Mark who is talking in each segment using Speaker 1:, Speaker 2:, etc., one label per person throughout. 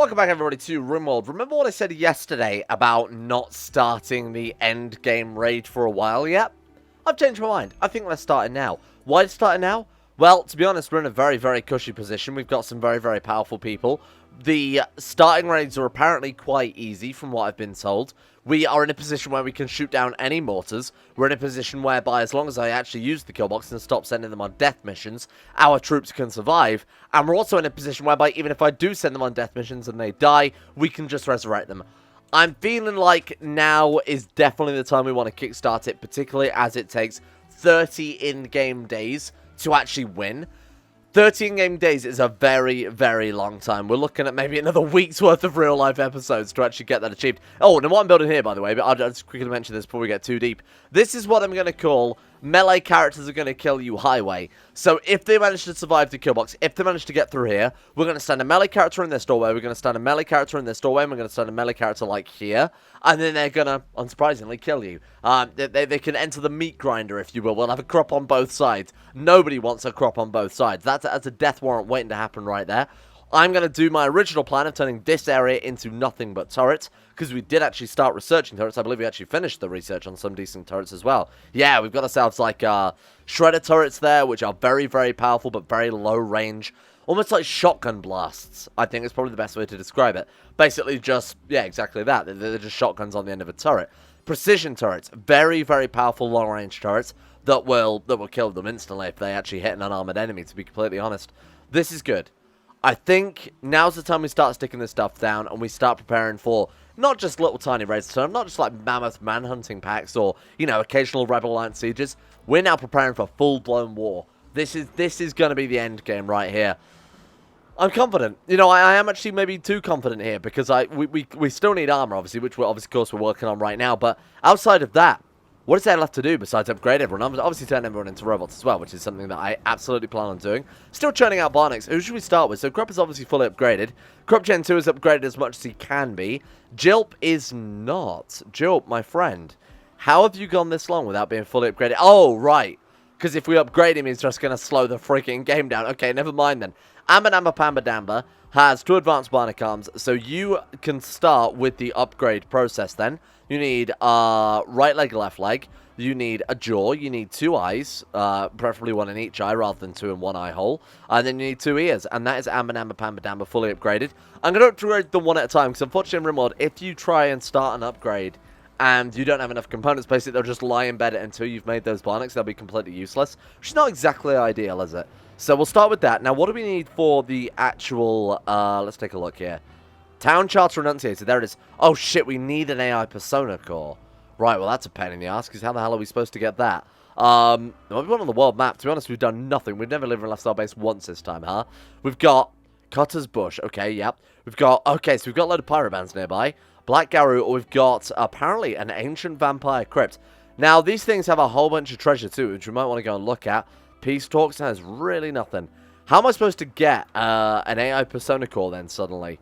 Speaker 1: Welcome back everybody to Rimworld. Remember what I said yesterday about not starting the end game raid for a while yet? I've changed my mind. I think let's start it now. Why start it now? Well, to be honest, we're in a very, very cushy position. We've got some very, very powerful people. The starting raids are apparently quite easy from what I've been told. We are in a position where we can shoot down any mortars. We're in a position whereby, as long as I actually use the kill box and stop sending them on death missions, our troops can survive. And we're also in a position whereby, even if I do send them on death missions and they die, we can just resurrect them. I'm feeling like now is definitely the time we want to kickstart it, particularly as it takes 30 in-game days to actually win. 30 in-game days is a very, very long time. We're looking at maybe another week's worth of real-life episodes to actually get that achieved. Oh, and what I'm building here, by the way, but I'll just quickly mention this before we get too deep. This is what I'm going to call melee characters are going to kill you highway. So if they manage to survive the kill box, if they manage to get through here, we're going to stand a melee character in this doorway, we're going to stand a melee character in this doorway, and we're going to stand a melee character like here, and then they're going to, unsurprisingly, kill you. They can enter the meat grinder, if you will. We'll have a crop on both sides. Nobody wants a crop on both sides. That's a death warrant waiting to happen right there. I'm going to do my original plan of turning this area into nothing but turrets, because we did actually start researching turrets. I believe we actually finished the research on some decent turrets as well. Yeah, we've got ourselves like shredder turrets there, which are very, very powerful, but very low range. Almost like shotgun blasts, I think is probably the best way to describe it. Basically just, yeah, exactly that. They're just shotguns on the end of a turret. Precision turrets, very, very powerful long-range turrets that will kill them instantly if they actually hit an unarmored enemy, to be completely honest. This is good. I think now's the time we start sticking this stuff down and we start preparing for not just little tiny raids to turn, not just like mammoth manhunting packs or, you know, occasional Rebel Alliance sieges. We're now preparing for full-blown war. This is going to be the end game right here. I'm confident. You know, I am actually maybe too confident here because we still need armor, obviously, which we're, of course, we're working on right now. But outside of that, what is there left to do besides upgrade everyone? Obviously turn everyone into robots as well, which is something that I absolutely plan on doing. Still churning out Bionics. Who should we start with? So Krupp is obviously fully upgraded. Krupp Gen 2 is upgraded as much as he can be. Jilp is not. Jilp, my friend, how have you gone this long without being fully upgraded? Oh, right. Because if we upgrade him, he's just going to slow the freaking game down. Okay, never mind then. Amba Pamba Damba has 2 advanced bionic arms, so you can start with the upgrade process then. You need right leg, left leg. You need a jaw. You need 2 eyes, preferably 1 in each eye rather than 2 in 1 eye hole. And then you need 2 ears, and that is Amba Pamba Damba fully upgraded. I'm going to upgrade them one at a time, because unfortunately in Rimworld, if you try and start an upgrade and you don't have enough components, basically they'll just lie embedded until you've made those bionics. They'll be completely useless, which is not exactly ideal, is it? So we'll start with that. Now, what do we need for the actual, let's take a look here. Town Charter Enunciator, there it is. Oh shit, we need an AI Persona Core. Right, well that's a pain in the ass, because how the hell are we supposed to get that? There might be one on the world map. To be honest, we've done nothing. We've never lived in left our base once this time, huh? We've got Cutter's Bush, okay, yep. We've got, okay, so we've got a load of pyrobands nearby. Black Garou, or we've got, apparently, an ancient vampire crypt. Now, these things have a whole bunch of treasure too, which you might want to go and look at. Peace Talks has really nothing. How am I supposed to get an AI Persona Core then, suddenly?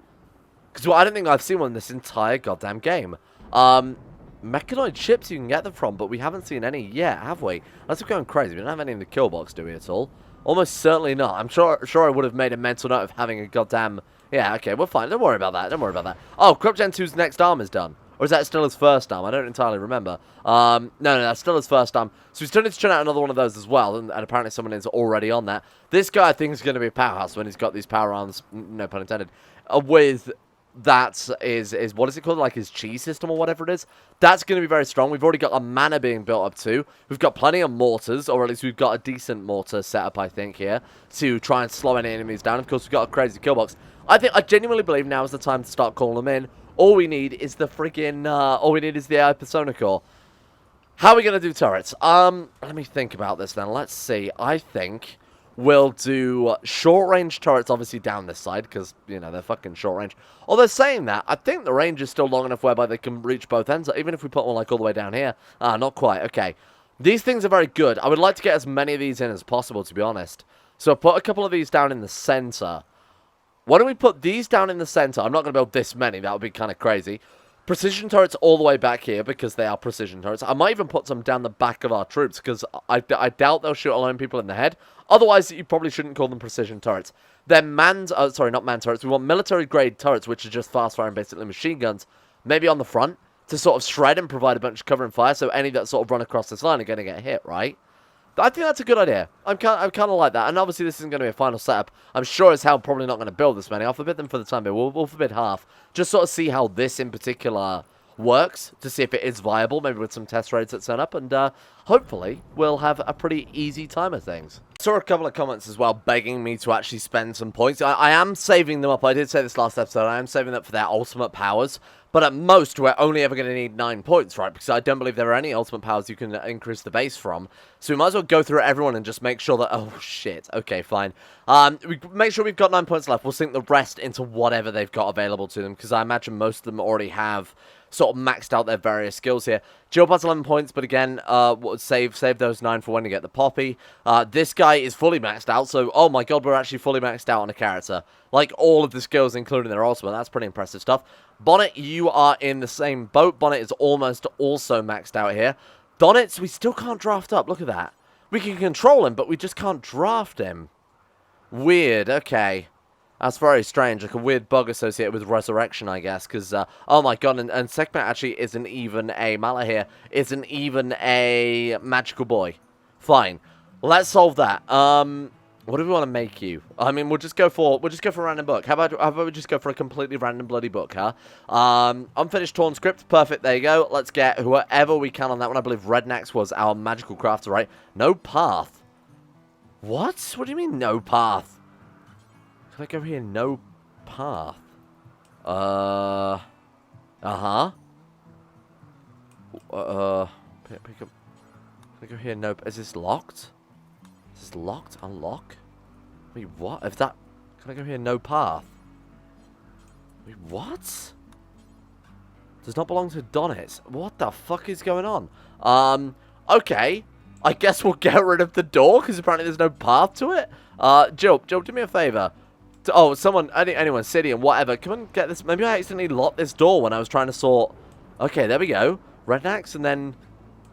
Speaker 1: Because well, I don't think I've seen one this entire goddamn game. Mechanoid ships you can get them from, but we haven't seen any yet, have we? Unless we're going crazy. We don't have any in the kill box, do we, at all? Almost certainly not. I'm sure I would have made a mental note of having a goddamn... Yeah, okay, we're fine. Don't worry about that. Don't worry about that. Oh, Krupp Gen 2's next arm is done. Or is that still his first arm? I don't entirely remember. No, that's still his first arm. So we still need to turn out another one of those as well. And apparently someone is already on that. This guy, I think, is going to be a powerhouse when he's got these power arms. No pun intended. With that is what is it called? Like his chi system or whatever it is. That's going to be very strong. We've already got a mana being built up too. We've got plenty of mortars. Or at least we've got a decent mortar setup, I think, here. To try and slow any enemies down. Of course, we've got a crazy kill box. I genuinely believe now is the time to start calling them in. All we need is the freaking, all we need is the AI Persona Core. How are we going to do turrets? Let me think about this then. Let's see. I think we'll do short-range turrets, obviously, down this side, because, you know, they're fucking short-range. Although, saying that, I think the range is still long enough whereby they can reach both ends, even if we put one, like, all the way down here. Not quite. Okay. These things are very good. I would like to get as many of these in as possible, to be honest. So, I'll put a couple of these down in the center. Why don't we put these down in the center? I'm not going to build this many. That would be kind of crazy. Precision turrets all the way back here because they are precision turrets. I might even put some down the back of our troops because I doubt they'll shoot alone people in the head. Otherwise, you probably shouldn't call them precision turrets. They're sorry, not man turrets. We want military-grade turrets, which are just fast-firing, basically machine guns, maybe on the front to sort of shred and provide a bunch of cover and fire, so any that sort of run across this line are going to get hit, right? I think that's a good idea. I'm kind of like that. And obviously, this isn't going to be a final setup. I'm sure as hell probably not going to build this many. I'll forbid them for the time being. We'll forbid half. Just sort of see how this in particular works, to see if it is viable, maybe with some test raids that set up, and hopefully we'll have a pretty easy time of things. I saw a couple of comments as well begging me to actually spend some points. I am saving them up. I did say this last episode. I am saving them up for their ultimate powers, but at most we're only ever going to need 9 points, right? Because I don't believe there are any ultimate powers you can increase the base from. So we might as well go through everyone and just make sure that... Oh, shit. Okay, fine. We make sure we've got 9 points left. We'll sink the rest into whatever they've got available to them, because I imagine most of them already have sort of maxed out their various skills here. Jill has 11 points, but again, save those 9 for when you get the poppy. This guy is fully maxed out, so, oh my god, we're actually fully maxed out on a character. Like, all of the skills, including their ultimate. That's pretty impressive stuff. Bonnet, you are in the same boat. Bonnet is almost also maxed out here. Donitz, we still can't draft up. Look at that. We can control him, but we just can't draft him. Weird, okay. That's very strange, like a weird bug associated with Resurrection, I guess, because, oh my god, and Sekhmet actually isn't even a Mala here, isn't even a magical boy. Fine. Let's solve that. What do we want to make you? I mean, we'll just go for a random book. How about we just go for a completely random bloody book, huh? Unfinished torn script, perfect, there you go. Let's get whoever we can on that one. I believe Rednax was our magical crafter, right? No path. What? What do you mean, no path? Can I go here? No path. Uh-huh. Pick up. Can I go here? No. Is this locked? Is this locked? Unlock? Wait, what? If that... Can I go here? No path. Wait, what? Does not belong to Donitz. What the fuck is going on? Okay. I guess we'll get rid of the door, because apparently there's no path to it. Jill, do me a favor. Oh, someone, anyone, City and whatever. Come on, get this. Maybe I accidentally locked this door when I was trying to sort. Okay, there we go. Rednax, and then...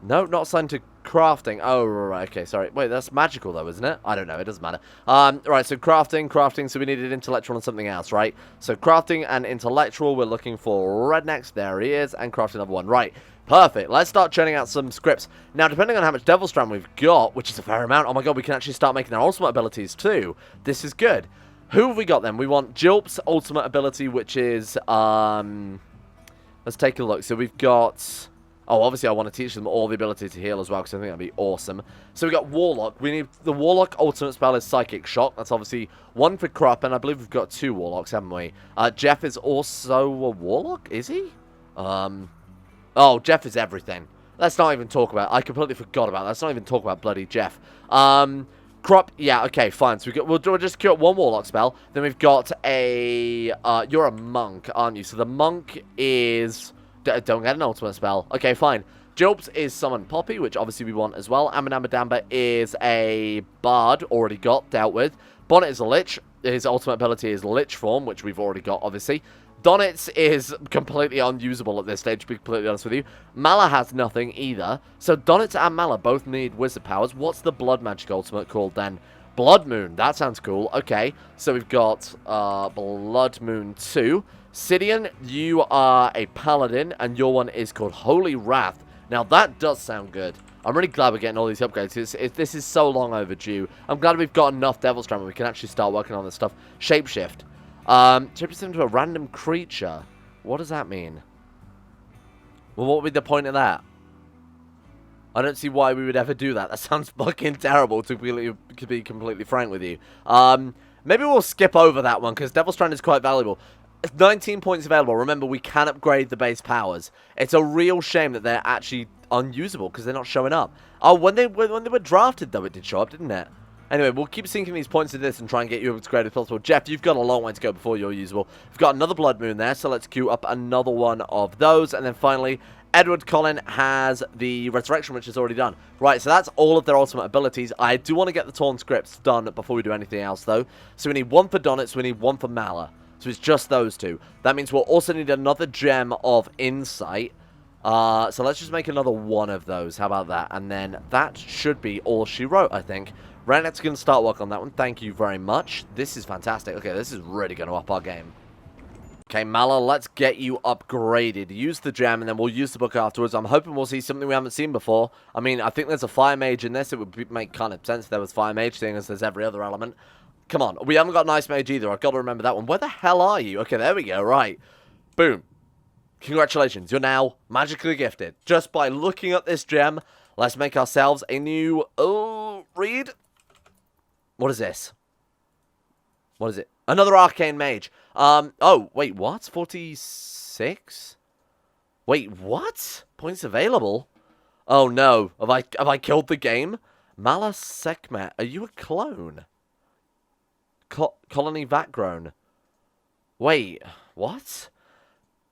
Speaker 1: No, not assigned to crafting. Oh, right, okay, sorry. Wait, that's magical, though, isn't it? I don't know, it doesn't matter. Right, so crafting, so we needed intellectual and something else, right? So crafting and intellectual, we're looking for Rednax. There he is, and crafting another one. Right, perfect. Let's start churning out some scripts. Now, depending on how much Devil Strand we've got, which is a fair amount, oh my god, we can actually start making our ultimate abilities, too. This is good. Who have we got then? We want Jilp's ultimate ability, which is, let's take a look. So we've got, oh, obviously I want to teach them all the ability to heal as well, because I think that'd be awesome. So we've got Warlock. We need, the Warlock ultimate spell is Psychic Shock. That's obviously 1 for Krupp, and I believe we've got 2 Warlocks, haven't we? Jeff is also a Warlock, is he? Oh, Jeff is everything. Let's not even talk about it. I completely forgot about that. Let's not even talk about bloody Jeff. Crop, yeah, okay, fine. So we'll just cure 1 Warlock spell. Then we've got a, you're a monk, aren't you? So the monk is, don't get an ultimate spell. Okay, fine. Jilps is Summon Poppy, which obviously we want as well. Amanambadamba is a bard, already got, dealt with. Bonnet is a lich. His ultimate ability is lich form, which we've already got, obviously. Donitz is completely unusable at this stage, to be completely honest with you. Mala has nothing either. So Donitz and Mala both need wizard powers. What's the blood magic ultimate called then? Blood Moon. That sounds cool. Okay. So we've got Blood Moon 2. Sidian, you are a paladin, and your one is called Holy Wrath. Now that does sound good. I'm really glad we're getting all these upgrades. This is so long overdue. I'm glad we've got enough Devil Strand where we can actually start working on this stuff. Shapeshift. Shapeshift into a random creature. What does that mean? Well, what would be the point of that? I don't see why we would ever do that. That sounds fucking terrible, to be completely frank with you. Maybe we'll skip over that one, because Devil Strand is quite valuable. 19 points available. Remember, we can upgrade the base powers. It's a real shame that they're actually unusable, because they're not showing up. Oh, when they were drafted, though, it did show up, didn't it? Anyway, we'll keep sinking these points into this and try and get you as great as possible. Jeff, you've got a long way to go before you're usable. We've got another Blood Moon there, so let's queue up another one of those. And then finally, Edward Collin has the Resurrection, which is already done. Right, so that's all of their ultimate abilities. I do want to get the Torn scripts done before we do anything else, though. So we need 1 for Donitz, we need 1 for Mala. So it's just those two. That means we'll also need another gem of insight. So let's just make another one of those. How about that? And then that should be all she wrote, I think. Renet's going to start work on that one. Thank you very much. This is fantastic. Okay, this is really going to up our game. Okay, Mala, let's get you upgraded. Use the gem, and then we'll use the book afterwards. I'm hoping we'll see something we haven't seen before. I mean, I think there's a fire mage in this. It would make kind of sense if there was fire mage, seeing as there's every other element. Come on. We haven't got an ice mage either. I've got to remember that one. Where the hell are you? Okay, there we go. Right. Boom. Congratulations. You're now magically gifted. Just by looking at this gem, let's make ourselves a new... Oh, read. What is this? What is it? Another arcane mage. Oh, wait, what? 46? Wait, what? Points available? Oh, no. Have I killed the game? Mala Sekhmet, are you a clone? Colony Vatgrown. Wait, what?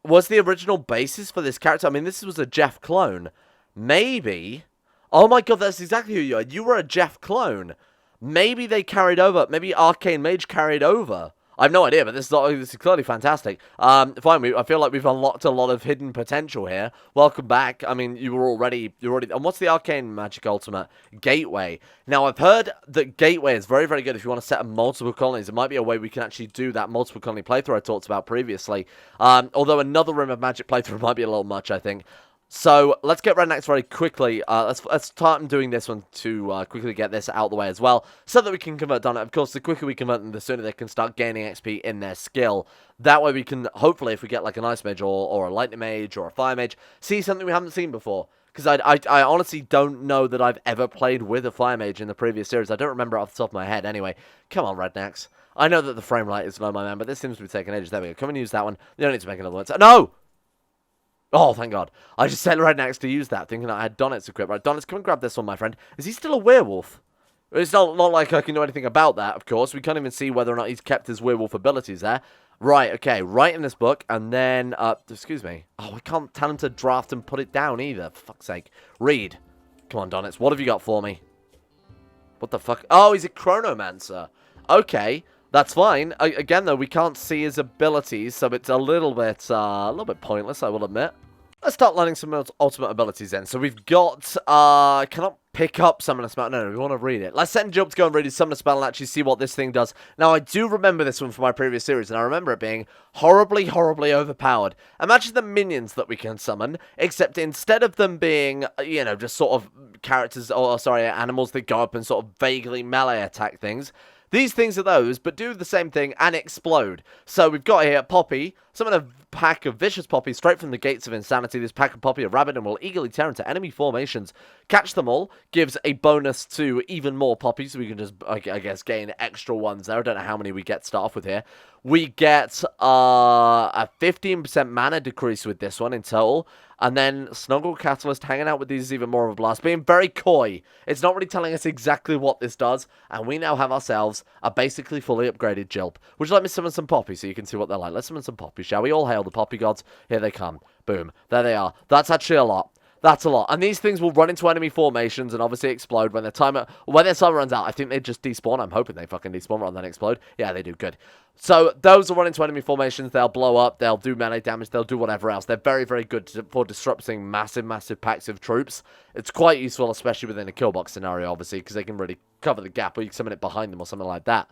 Speaker 1: Was the original basis for this character? I mean, this was a Jeff clone. Maybe. Oh my god, that's exactly who you are. You were a Jeff clone. Maybe they carried over. Maybe Arcane Mage carried over. I have no idea, but this is clearly fantastic. Fine, I feel like we've unlocked a lot of hidden potential here. Welcome back. I mean, you're already... And what's the Arcane Magic Ultimate? Gateway. Now, I've heard that Gateway is very, very good if you want to set up multiple colonies. It might be a way we can actually do that multiple colony playthrough I talked about previously. Although another Rim of Magic playthrough might be a little much, I think. So, let's get right next very quickly. Let's start doing this one to quickly get this out of the way as well, so that we can convert Donna. Of course, the quicker we convert them, the sooner they can start gaining XP in their skill. That way we can, hopefully, if we get like an Ice Mage or a Lightning Mage or a Fire Mage, see something we haven't seen before. Because I honestly don't know that I've ever played with a Fire Mage in the previous series. I don't remember off the top of my head. Anyway, come on, Rednecks. I know that the frame rate is low, my man, but this seems to be taking ages. There we go. Come and use that one. You don't need to make another one. No! Oh, thank God. I just said right next to use that, thinking I had Donitz equipped. Right, Donitz, come and grab this one, my friend. Is he still a werewolf? It's not like I can do anything about that, of course. We can't even see whether or not he's kept his werewolf abilities there. Right, okay. Right in this book, and then... excuse me. Oh, I can't tell him to draft and put it down either. For fuck's sake. Read. Come on, Donitz. What have you got for me? What the fuck? Oh, he's a chronomancer. Okay. That's fine. Again, though, we can't see his abilities, so it's a little bit pointless, I will admit. Let's start learning some ultimate abilities then. So we've got, cannot pick up summon a spell. No, we want to read it. Let's send Jill to go and read his summon a spell and actually see what this thing does. Now, I do remember this one from my previous series, and I remember it being horribly, horribly overpowered. Imagine the minions that we can summon, except instead of them being, you know, just sort of characters, or sorry, animals that go up and sort of vaguely melee attack things, these things are those, but do the same thing and explode. So we've got here Poppy. Summon a pack of vicious poppies straight from the gates of insanity. This pack of Poppy are rabid and will eagerly tear into enemy formations. Catch them all. Gives a bonus to even more poppies, so we can just, I guess, gain extra ones there. I don't know how many we get to start off with here. We get a 15% mana decrease with this one in total. And then Snuggle Catalyst hanging out with these is even more of a blast. Being very coy. It's not really telling us exactly what this does. And we now have ourselves a basically fully upgraded Jilp. Would you like me to summon some Poppy so you can see what they're like? Let's summon some Poppy, shall we? All hail the Poppy gods. Here they come. Boom. There they are. That's actually a lot. That's a lot. And these things will run into enemy formations and obviously explode when their timer runs out. I think they just despawn. I'm hoping they fucking despawn rather than explode. Yeah, they do. Good. So those will run into enemy formations. They'll blow up. They'll do melee damage. They'll do whatever else. They're very, very good for disrupting massive, massive packs of troops. It's quite useful, especially within a kill box scenario, obviously, because they can really cover the gap, or you can summon it behind them or something like that.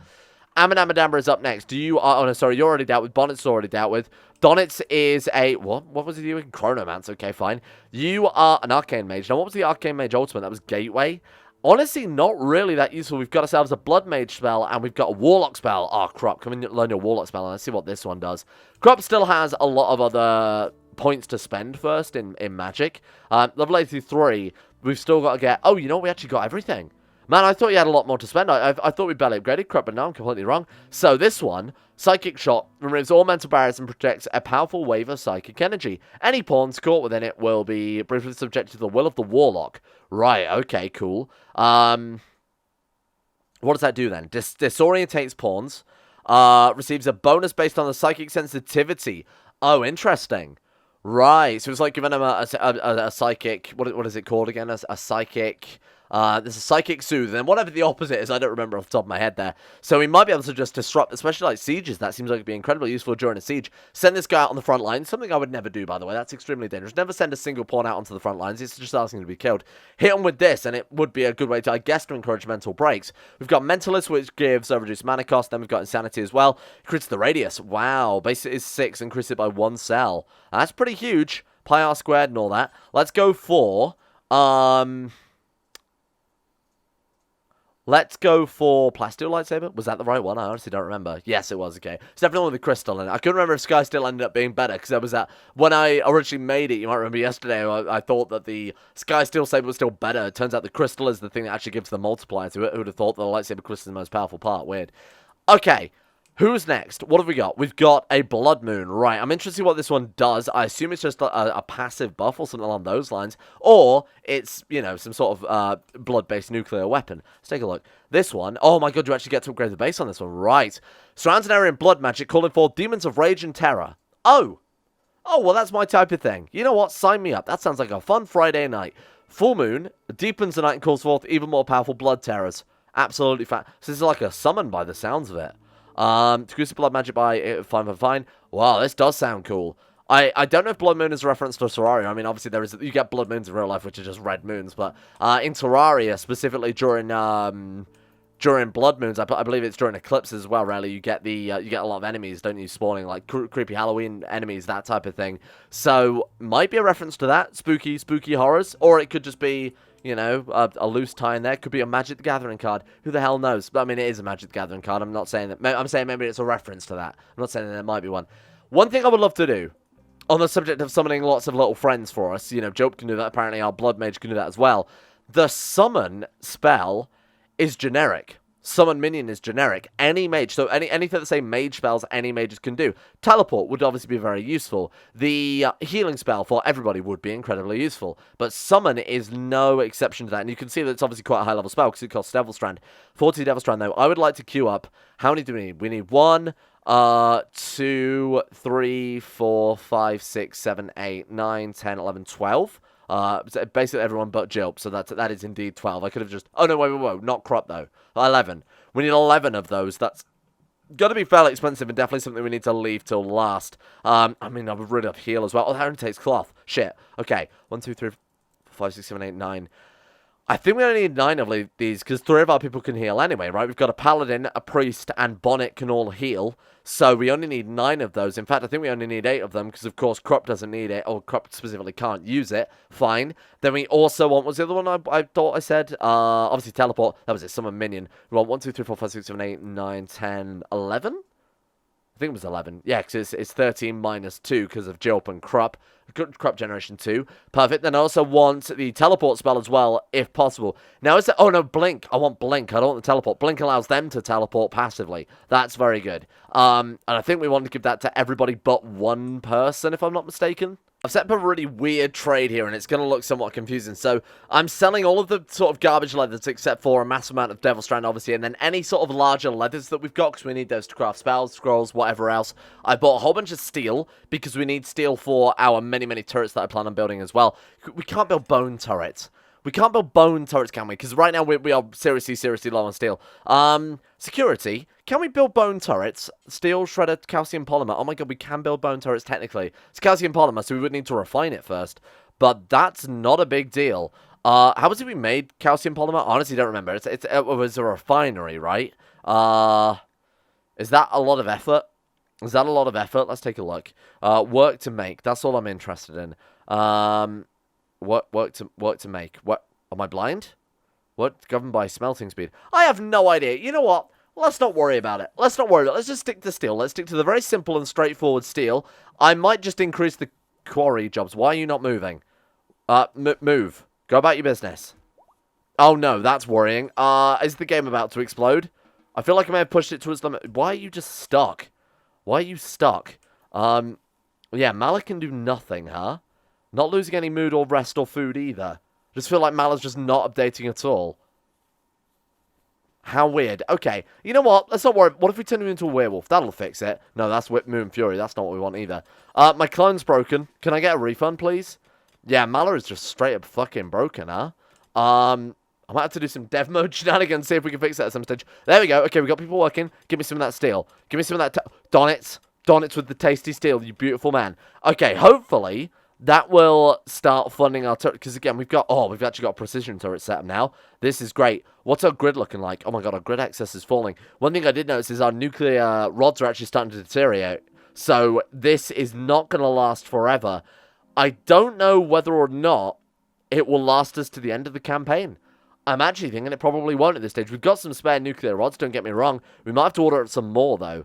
Speaker 1: Amadambra is up next. Oh, no, sorry, you're already dealt with. Bonnet's already dealt with. Donitz is a... What was he doing? Chronomancer. Okay, fine. You are an Arcane Mage. Now, what was the Arcane Mage Ultimate? That was Gateway. Honestly, not really that useful. We've got ourselves a Blood Mage spell, and we've got a Warlock spell. Oh, crap. Come and learn your Warlock spell, and let's see what this one does. Crop still has a lot of other points to spend first in Magic. Level 83, we've still got to get... Oh, you know, we actually got everything. Man, I thought you had a lot more to spend. I thought we barely upgraded crap, but now I'm completely wrong. So this one, Psychic Shot, removes all mental barriers and protects a powerful wave of psychic energy. Any pawns caught within it will be briefly subjected to the will of the Warlock. Right, okay, cool. What does that do then? Disorientates pawns. Receives a bonus based on the psychic sensitivity. Oh, interesting. Right, so it's like giving them a psychic... What is it called again? A psychic... There's a Psychic Soothe, and then whatever the opposite is, I don't remember off the top of my head there. So we might be able to just disrupt, especially like sieges. That seems like it'd be incredibly useful during a siege. Send this guy out on the front line, something I would never do, by the way. That's extremely dangerous. Never send a single pawn out onto the front lines. It's just asking to be killed. Hit him with this, and it would be a good way to, I guess, to encourage mental breaks. We've got Mentalist, which gives a reduced mana cost. Then we've got Insanity as well. Increases the radius. Wow. Base is 6, increase it by 1 cell. That's pretty huge. Pi r squared and all that. Let's go for... Let's go for Plasteel Lightsaber. Was that the right one? I honestly don't remember. Yes, it was. Okay. It's definitely with the crystal in it. I couldn't remember if Skysteel ended up being better, because there was that... When I originally made it, you might remember yesterday, I thought that the Skysteel Saber was still better. It turns out the crystal is the thing that actually gives the multiplier to it. Who would have thought that the lightsaber crystal is the most powerful part? Weird. Okay. Who's next? What have we got? We've got a Blood Moon. Right, I'm interested in what this one does. I assume it's just a passive buff or something along those lines. Or it's, you know, some sort of blood-based nuclear weapon. Let's take a look. This one, oh my god, you actually get to upgrade the base on this one. Right. Surrounds an area in blood magic, calling for Demons of Rage and Terror. Oh! Oh, well, that's my type of thing. You know what? Sign me up. That sounds like a fun Friday night. Full Moon deepens the night and calls forth even more powerful blood terrors. Absolutely fat. So this is like a summon by the sounds of it. Exclusive Blood Magic by fine. Wow, this does sound cool. I don't know if Blood Moon is a reference to Terraria. I mean, obviously there is, you get Blood Moons in real life, which are just red moons, but in Terraria, specifically during Blood Moons, I believe it's during eclipses as well. Really, you get a lot of enemies, don't you, spawning like creepy Halloween enemies, that type of thing. So might be a reference to that, spooky horrors, or it could just be, you know, a loose tie in there. Could be a Magic the Gathering card. Who the hell knows? But I mean, it is a Magic the Gathering card. I'm not saying that. I'm saying maybe it's a reference to that. I'm not saying that there might be one. One thing I would love to do, on the subject of summoning lots of little friends for us, you know, Jope can do that. Apparently, our Blood Mage can do that as well. The summon spell is generic. Summon minion is generic. Any mage, so anything that say mage spells, any mages can do. Teleport would obviously be very useful. The healing spell for everybody would be incredibly useful. But summon is no exception to that. And you can see that it's obviously quite a high level spell because it costs Devil Strand. 40 Devil Strand though. I would like to queue up. How many do we need? We need 1, 2, 3, 4, 5, 6, 7, 8, 9, 10, 11, 12. Basically everyone but Jilp, so that is indeed 12. I could have just... Oh, no, wait, not crop, though. 11. We need 11 of those. That's going to be fairly expensive and definitely something we need to leave till last. I mean, I would rid of heal as well. Oh, that only takes cloth. Shit. Okay. 1, 2, 3, 4, 5, 6, 7, 8, 9. I think we only need 9 of these, because 3 of our people can heal anyway, right? We've got a Paladin, a Priest, and Bonnet can all heal. So we only need 9 of those. In fact, I think we only need 8 of them, because of course Crop doesn't need it, or Crop specifically can't use it. Fine. Then we also want, what's the other one I thought I said? Obviously Teleport. That was it, Summon Minion. We want 1, 2, 3, 4, 5, 6, 7, 8, 9, 10, 11? I think it was 11. Yeah, because it's 13 minus 2 because of Jilp and Crop. Crop Generation 2. Perfect. Then I also want the Teleport spell as well, if possible. Now, is it... Oh, no, Blink. I want Blink. I don't want the Teleport. Blink allows them to teleport passively. That's very good. And I think we want to give that to everybody but one person, if I'm not mistaken. I've set up a really weird trade here, and it's going to look somewhat confusing. So, I'm selling all of the sort of garbage leathers, except for a massive amount of Devil Strand, obviously, and then any sort of larger leathers that we've got, because we need those to craft spells, scrolls, whatever else. I bought a whole bunch of steel, because we need steel for our many turrets that I plan on building as well. We can't build bone turrets. We can't build bone turrets, can we? Because right now we are seriously low on steel. Security. Can we build bone turrets? Steel, shredded, calcium polymer. Oh my god, we can build bone turrets technically. It's calcium polymer, so we would need to refine it first. But that's not a big deal. How was it we made calcium polymer? I honestly don't remember. It was a refinery, right? Is that a lot of effort? Is that a lot of effort? Let's take a look. Work to make. That's all I'm interested in. Work to make. What? Am I blind? What? Governed by smelting speed. I have no idea. You know what? Let's not worry about it. Let's just stick to steel. Let's stick to the very simple and straightforward steel. I might just increase the quarry jobs. Why are you not moving? Move. Go about your business. Oh no, that's worrying. Is the game about to explode? I feel like I may have pushed it towards the... Why are you just stuck? Why are you stuck? Yeah, Mala can do nothing, huh? Not losing any mood or rest or food either. Just feel like Mala's just not updating at all. How weird. Okay, you know what? Let's not worry. What if we turn him into a werewolf? That'll fix it. No, that's Whip Moon Fury. That's not what we want either. My clone's broken. Can I get a refund, please? Yeah, Mala is just straight up fucking broken, huh? Oh I might have to do some dev mode shenanigans, see if we can fix that at some stage. There we go. Okay, we got people working. Give me some of that steel. Give me some of that... Donnits with the tasty steel, you beautiful man. Okay, hopefully that will start funding our turret. Because again, we've actually got a precision turret set up now. This is great. What's our grid looking like? Oh my god, our grid access is falling. One thing I did notice is our nuclear rods are actually starting to deteriorate. So this is not going to last forever. I don't know whether or not it will last us to the end of the campaign. I'm actually thinking it probably won't at this stage. We've got some spare nuclear rods, don't get me wrong. We might have to order some more, though.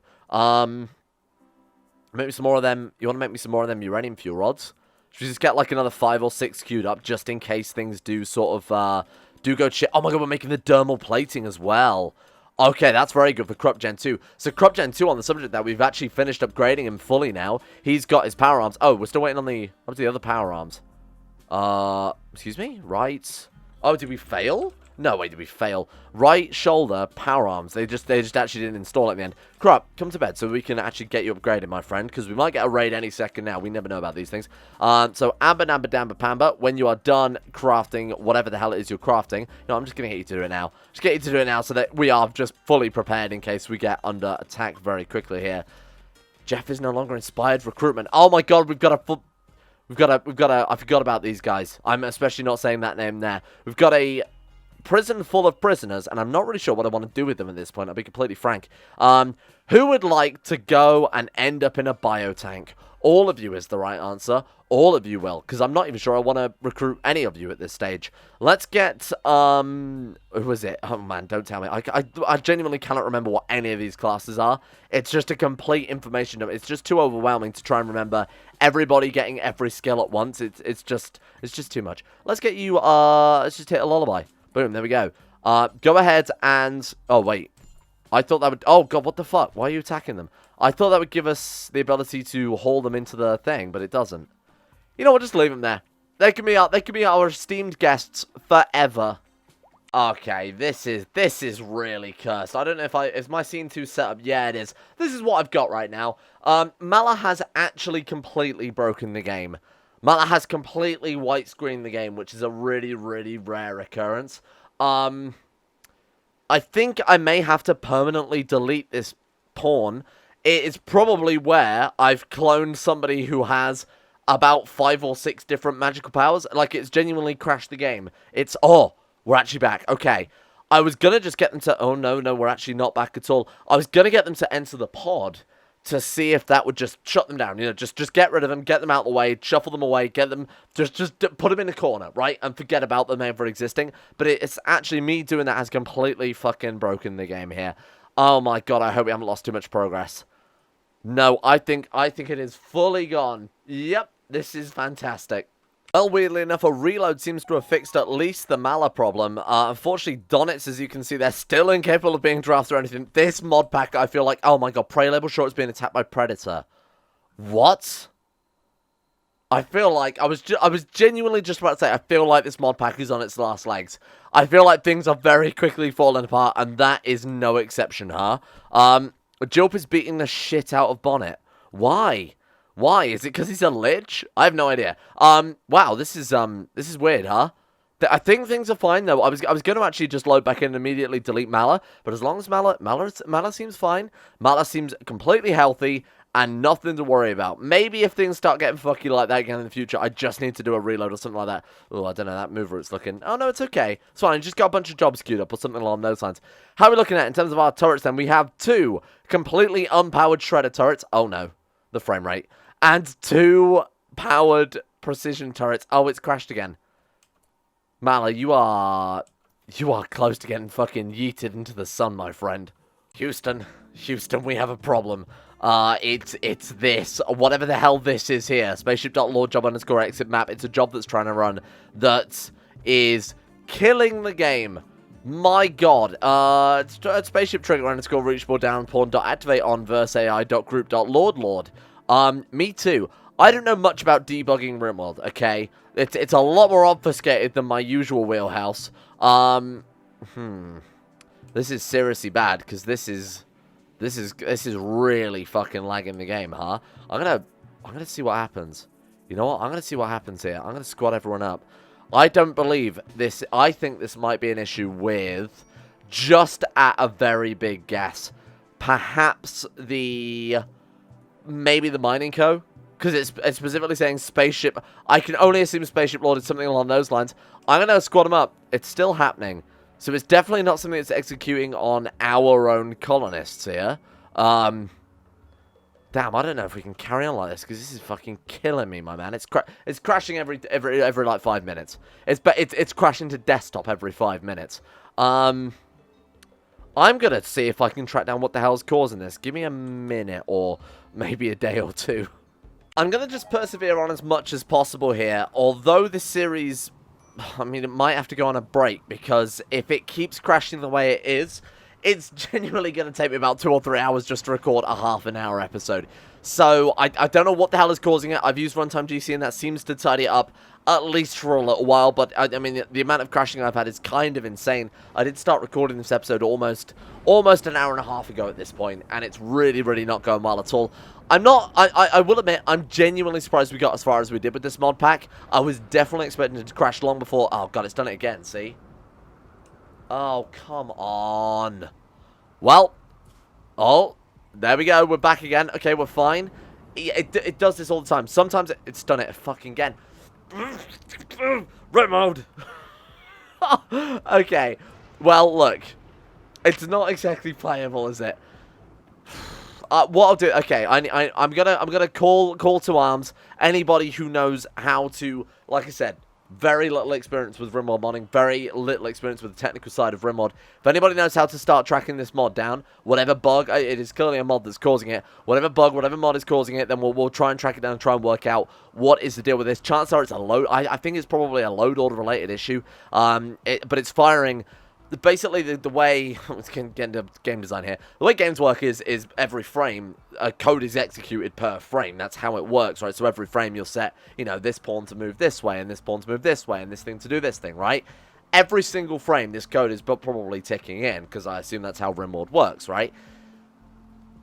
Speaker 1: Make me some more of them. You want to make me some more of them uranium fuel rods? Should we just get like another 5 or 6 queued up just in case things do sort of, do go shit? Oh my god, we're making the dermal plating as well. Okay, that's very good for Krupp Gen 2. So Krupp Gen 2, on the subject that we've actually finished upgrading him fully now. He's got his power arms. Oh, we're still waiting on the... What's the other power arms? Excuse me? Right. Oh, did we fail? No, wait, did we fail? Right shoulder, power arms. They just actually didn't install it at the end. Krupp, come to bed so we can actually get you upgraded, my friend, because we might get a raid any second now. We never know about these things. So amber, namber, damber, pamber. When you are done crafting whatever the hell it is you're crafting, no, I'm just going to get you to do it now. Just get you to do it now so that we are just fully prepared in case we get under attack very quickly here. Jeff is no longer inspired recruitment. Oh my god, we've got a... I forgot about these guys. I'm especially not saying that name there. We've got a prison full of prisoners, and I'm not really sure what I want to do with them at this point, I'll be completely frank. Who would like to go and end up in a biotank? All of you is the right answer. All of you will, because I'm not even sure I want to recruit any of you at this stage. Let's get, who is it? Oh man, don't tell me. I genuinely cannot remember what any of these classes are. It's just a complete information dump. It's just too overwhelming to try and remember everybody getting every skill at once. It's just too much. Let's get you, let's just hit a lullaby. Boom, there we go. Go ahead and, oh wait. I thought that would, oh god, what the fuck? Why are you attacking them? I thought that would give us the ability to haul them into the thing, but it doesn't. You know what, just leave them there. They can be our esteemed guests forever. Okay, this is really cursed. I don't know if is my scene 2 set up? Yeah, it is. This is what I've got right now. Mala has actually completely broken the game. Mala has completely white screened the game, which is a really, really rare occurrence. I think I may have to permanently delete this pawn. It is probably where I've cloned somebody who has about 5 or 6 different magical powers. Like, it's genuinely crashed the game. It's, oh, we're actually back. Okay. I was going to just get them to, oh, no, we're actually not back at all. I was going to get them to enter the pod to see if that would just shut them down. You know, just get rid of them, get them out of the way, shuffle them away, get them, just put them in a corner, right? And forget about them ever existing. But it's actually me doing that has completely fucking broken the game here. Oh my god, I hope we haven't lost too much progress. No, I think it is fully gone. Yep, this is fantastic. Well, weirdly enough, a reload seems to have fixed at least the Mala problem. Unfortunately, Donnits, as you can see, they're still incapable of being drafted or anything. This mod pack, I feel like, oh my god, Prey Label Short is being attacked by Predator. What? I feel like, I was genuinely just about to say, I feel like this mod pack is on its last legs. I feel like things are very quickly falling apart, and that is no exception, huh? Jope is beating the shit out of Bonnet. Why? Why? Is it because he's a lich? I have no idea. Wow, this is weird, huh? I think things are fine, though. I was going to actually just load back in and immediately delete Mala, but as long as Mala seems fine, Mala seems completely healthy, and nothing to worry about. Maybe if things start getting fucky like that again in the future, I just need to do a reload or something like that. Oh, I don't know, that mover it's looking. Oh, no, it's okay. It's fine, just got a bunch of jobs queued up or something along those lines. How are we looking at in terms of our turrets, then? We have 2 completely unpowered shredder turrets. Oh, no. The frame rate. And 2 powered precision turrets. Oh, it's crashed again. Mala, you are close to getting fucking yeeted into the sun, my friend. Houston, we have a problem. It's this. Whatever the hell this is here. Spaceship.lordjob_exit map. It's a job that's trying to run. That is killing the game. My god. Spaceship trigger _ reachable down pawn .activate on versai.group.lord. Me too. I don't know much about debugging Rimworld, okay? It's a lot more obfuscated than my usual wheelhouse. This is seriously bad, because this is really fucking lagging the game, huh? I'm gonna see what happens. You know what? I'm gonna see what happens here. I'm gonna squad everyone up. I don't believe this. I think this might be an issue with, just at a very big guess, perhaps maybe the mining co. Because it's specifically saying spaceship. I can only assume spaceship lord is something along those lines. I'm going to squad them up. It's still happening. So it's definitely not something that's executing on our own colonists here. Damn, I don't know if we can carry on like this, because this is fucking killing me, my man. It's crashing every like 5 minutes. It's crashing to desktop every 5 minutes. I'm gonna see if I can track down what the hell's causing this. Give me a minute, or maybe a day or two. I'm gonna just persevere on as much as possible here, although this series, I mean, it might have to go on a break, because if it keeps crashing the way it is, it's genuinely going to take me about 2 or 3 hours just to record a half-an-hour episode. So, I don't know what the hell is causing it. I've used Runtime GC, and that seems to tidy it up, at least for a little while. But, I mean, the amount of crashing I've had is kind of insane. I did start recording this episode almost an hour and a half ago at this point, and it's really, really not going well at all. I will admit, I'm genuinely surprised we got as far as we did with this mod pack. I was definitely expecting it to crash long before. Oh, God, it's done it again, see? Oh, come on. Well, oh, there we go. We're back again. Okay, we're fine. It does this all the time. Sometimes it's done it fucking again. Red mode. Okay. Well, look. It's not exactly playable, is it? What I'll do, okay, I'm gonna call to arms anybody who knows how to, like I said, very little experience with Rimworld modding, very little experience with the technical side of Rimworld. If anybody knows how to start tracking this mod down, whatever bug, it is clearly a mod that's causing it, whatever bug, whatever mod is causing it, then we'll try and track it down and try and work out what is the deal with this. Chances are it's a load, I think it's probably a load order related issue, but it's firing. Basically, the way, let's get into game design here, the way games work is every frame, code is executed per frame. That's how it works, right? So every frame you'll set, you know, this pawn to move this way, and this pawn to move this way, and this thing to do this thing, right? Every single frame, this code is probably ticking in, because I assume that's how Rimworld works, right?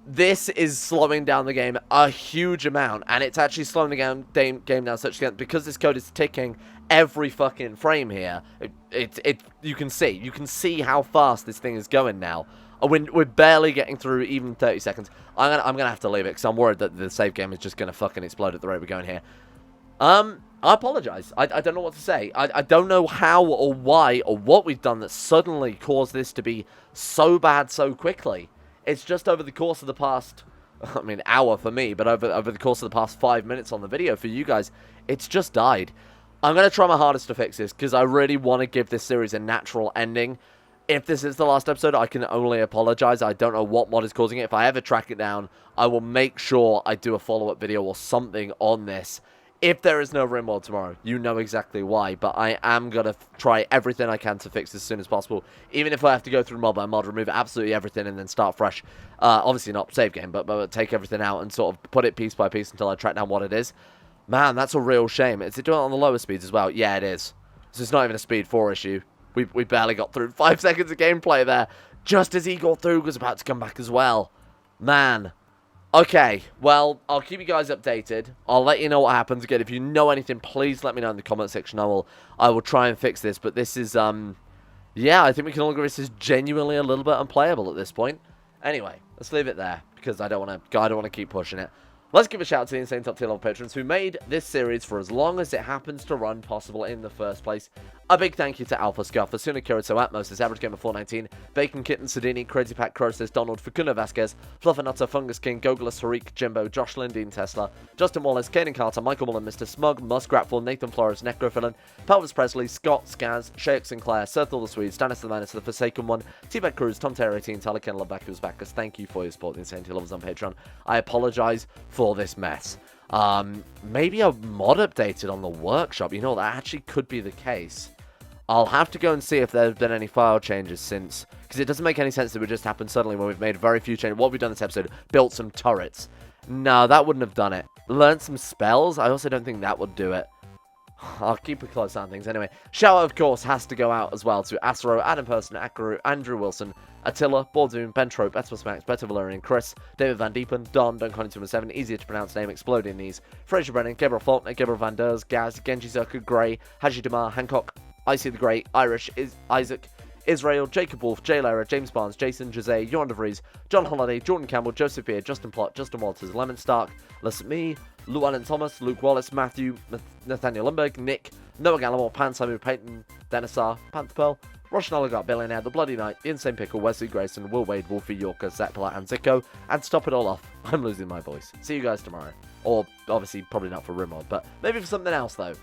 Speaker 1: This is slowing down the game a huge amount, and it's actually slowing the game down such that because this code is ticking every fucking frame here, you can see how fast this thing is going now. We're barely getting through even 30 seconds. I'm gonna have to leave it because I'm worried that the save game is just gonna fucking explode at the rate we're going here. I apologize. I don't know what to say. I don't know how or why or what we've done that suddenly caused this to be so bad so quickly. It's just over the course of the past, I mean, hour for me, but over the course of the past 5 minutes on the video for you guys, it's just died. I'm going to try my hardest to fix this, because I really want to give this series a natural ending. If this is the last episode, I can only apologize. I don't know what mod is causing it. If I ever track it down, I will make sure I do a follow-up video or something on this. If there is no Rimworld tomorrow, you know exactly why, but I am going to try everything I can to fix this as soon as possible. Even if I have to go through mod by mod, remove absolutely everything and then start fresh. Obviously not save game, but take everything out and sort of put it piece by piece until I track down what it is. Man, that's a real shame. Is it doing it on the lower speeds as well? Yeah, it is. So it's not even a speed 4 issue. We barely got through 5 seconds of gameplay there. Just as he got through was about to come back as well. Man. Okay, well, I'll keep you guys updated. I'll let you know what happens. Again, if you know anything, please let me know in the comment section. I will try and fix this. But this is, yeah, I think we can all agree this is genuinely a little bit unplayable at this point. Anyway, let's leave it there, because I don't want to keep pushing it. Let's give a shout out to the insane top tier level patrons who made this series for as long as it happens to run possible in the first place. A big thank you to Alpha Scuff, Asuna Kirito, Atmos, Average Gamer 419, Bacon Kitten, Sedini, Crazy Pack, Croesus, Donald, Facundo Vasquez, Fluffernutter, Fungus King, Gogolus, Harik, Jimbo, Josh Lindeen, Tesla, Justin Wallace, Kaden Carter, Michael Mullen, Mr. Smug, Muskratful, Nathan Flores, Necrophilin, Pelvis Presley, Scott, Skaz, Shayek Sinclair, Serthal the Swede, Stannis the Menace, The Forsaken One, T-Bag Cruz, Tom Terry 18, Tyler Kennel, Backers Backers. Thank you for your support, the insane tier levels on Patreon. I apologize for this mess. Maybe a mod updated on the workshop. You know, that actually could be the case. I'll have to go and see if there have been any file changes since, because it doesn't make any sense that it would just happen suddenly when we've made very few changes. What we've done this episode, built some turrets. No, that wouldn't have done it. Learned some spells. I also don't think that would do it. I'll keep a close eye on things. Anyway, shout out, of course, has to go out as well to Asro, Adam Person, Akaru, Andrew Wilson, Attila, Bordoon, Ben Trope, Etimus Max, Better Valerian, Chris, David Van Diepen, Don, Don217, easier to pronounce name, Exploding Knees, Fraser Brennan, Gabriel Faulkner, Gabriel Van Ders, Gaz, Genji Zerka, Gray, Haji Damar, Hancock, Icy the Great, Irish, Isaac, Israel, Jacob Wolf, Jay Lara, James Barnes, Jason, Jose, Joran DeVries, John Holiday, Jordan Campbell, Joseph Beer, Justin Plott, Justin Walters, Lemon Stark, Listen Me, Llewellyn Thomas, Luke Wallace, Matthew, Nathaniel Lundberg, Nick, Noah Gallimore, Pan Samu, Peyton, Denisar, Panther Pearl, Russian Oligarch, Billionaire, The Bloody Knight, The Insane Pickle, Wesley Grayson, Will Wade, Wolfie Yorker, Zeppela, and Zico. And to top it all off, I'm losing my voice. See you guys tomorrow. Or, obviously, probably not for Rimworld, but maybe for something else, though.